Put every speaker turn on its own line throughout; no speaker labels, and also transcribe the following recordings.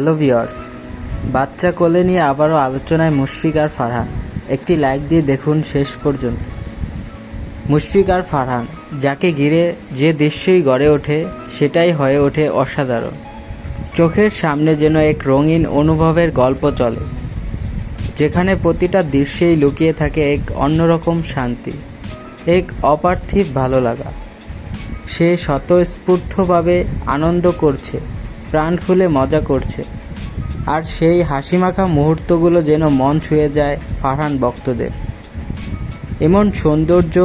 Hello viewers, বাচ্চা কোলে নিয়ে আবারও আলোচনায় মুশফিক আর ফারহান। একটি লাইক দিয়ে দেখুন শেষ পর্যন্ত। মুশফিক আর ফারহান, যাকে ঘিরে যে দৃশ্যই গড়ে ওঠে সেটাই হয়ে ওঠে অসাধারণ। চোখের সামনে যেন এক রঙিন অনুভবের গল্প চলে, যেখানে প্রতিটা দৃশ্যেই লুকিয়ে থাকে এক অন্যরকম শান্তি, এক অপার্থিব ভালো লাগা। সে স্বতঃস্ফূর্তভাবে আনন্দ করছে, প্রাণ খুলে মজা করছে, আর সেই হাসিমাখা মুহূর্তগুলো যেন মন ছুঁয়ে যায় ফারহান ভক্তদের। এমন সৌন্দর্য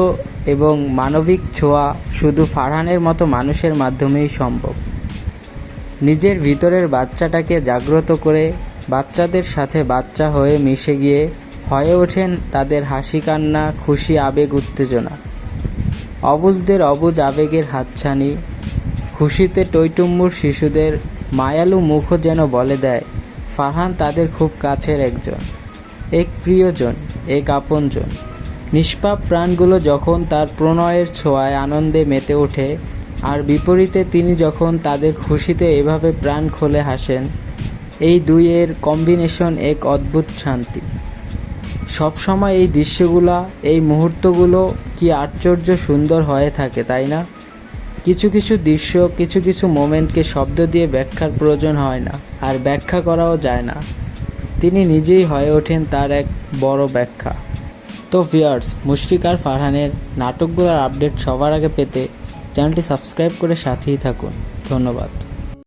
এবং মানবিক ছোঁয়া শুধু ফারহানের মতো মানুষের মাধ্যমেই সম্ভব। নিজের ভিতরের বাচ্চাটাকে জাগ্রত করে বাচ্চাদের সাথে বাচ্চা হয়ে মিশে গিয়ে হয়ে ওঠেন তাদের হাসি, কান্না, খুশি, আবেগ, উত্তেজনা। অবুঝদের অবুঝ আবেগের হাতছানি, খুশিতে টইটুম্বুর শিশুদের মায়ালু মুখও যেন বলে দেয় ফারহান তাদের খুব কাছের একজন, এক প্রিয়জন, এক আপনজন। নিষ্পাপ প্রাণগুলো যখন তার প্রণয়ের ছোঁয়ায় আনন্দে মেতে ওঠে, আর বিপরীতে তিনি যখন তাদের খুশিতে এভাবে প্রাণ খুলে হাসেন, এই দুইয়ের কম্বিনেশন এক অদ্ভুত শান্তি। সবসময় এই দৃশ্যগুলো, এই মুহূর্তগুলো কি আশ্চর্য সুন্দর হয়ে থাকে, তাই না? কিছু কিছু দৃশ্য, কিছু কিছু মোমেন্টকে শব্দ দিয়ে ব্যাখ্যার প্রয়োজন হয় না, আর ব্যাখ্যা করাও যায় না। তিনি নিজেই হয়ে ওঠেন তার এক বড় ব্যাখ্যা। তো ভিউয়ার্স, মুশফিক আর ফারহানের নাটকগুলোর আপডেট সবার আগে পেতে চ্যানেলটি সাবস্ক্রাইব করে সাথেই থাকুন। ধন্যবাদ।